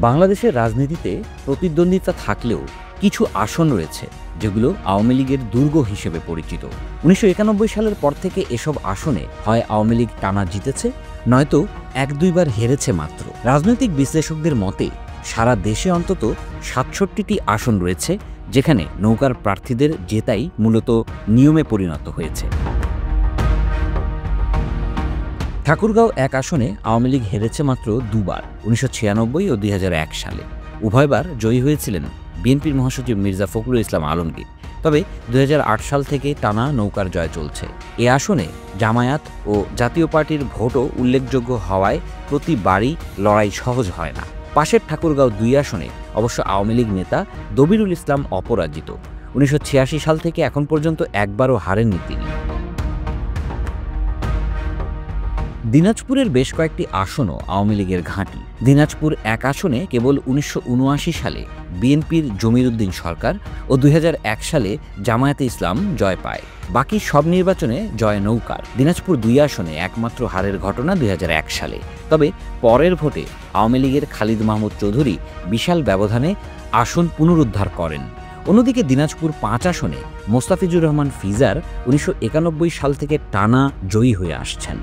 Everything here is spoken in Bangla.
বাংলাদেশের রাজনীতিতে প্রতিদ্বন্দ্বিতা থাকলেও কিছু আসন রয়েছে যেগুলো আওয়ামী লীগের দুর্গ হিসেবে পরিচিত। ১৯৯১ সালের পর থেকে এসব আসনে হয় আওয়ামী লীগ টানা জিতেছে, নয়তো ১-২ বার হেরেছে মাত্র। রাজনৈতিক বিশ্লেষকদের মতে সারা দেশে অন্তত ৬৭টি আসন রয়েছে যেখানে নৌকার প্রার্থীদের জেতাই মূলত নিয়মে পরিণত হয়েছে। ঠাকুরগাঁও ১ আসনে আওয়ামী লীগ হেরেছে মাত্র ২ বার, ১৯৯৬ ও ২০০১ সালে। উভয়বার জয়ী হয়েছিলেন বিএনপির মহাসচিব মির্জা ফখরুল ইসলাম আলমগীর। তবে ২০০৮ সাল থেকে টানা নৌকার জয় চলছে। এ আসনে জামায়াত ও জাতীয় পার্টির ভোটও উল্লেখযোগ্য হওয়ায় প্রতিবারই লড়াই সহজ হয় না। পাশের ঠাকুরগাঁও ২ আসনে অবশ্য আওয়ামী লীগ নেতা দবিরুল ইসলাম অপরাজিত। ১৯৮৬ সাল থেকে এখন পর্যন্ত একবারও হারেননি তিনি। দিনাজপুরের বেশ কয়েকটি আসনও আওয়ামী লীগের ঘাঁটি। দিনাজপুর ১ আসনে কেবল ১৯৭৯ সালে বিএনপির জমির উদ্দিন সরকার ও ২০০১ সালে জামায়াতে ইসলাম জয় পায়। বাকি সব নির্বাচনে জয় নৌকার। দিনাজপুর ২ আসনে একমাত্র হারের ঘটনা ২০০১ সালে। তবে পরের ভোটে আওয়ামী লীগের খালিদ মাহমুদ চৌধুরী বিশাল ব্যবধানে আসন পুনরুদ্ধার করেন। অন্যদিকে দিনাজপুর ৫ আসনে মোস্তাফিজুর রহমান ফিজার ১৯৯১ সাল থেকে টানা জয়ী হয়ে আসছেন।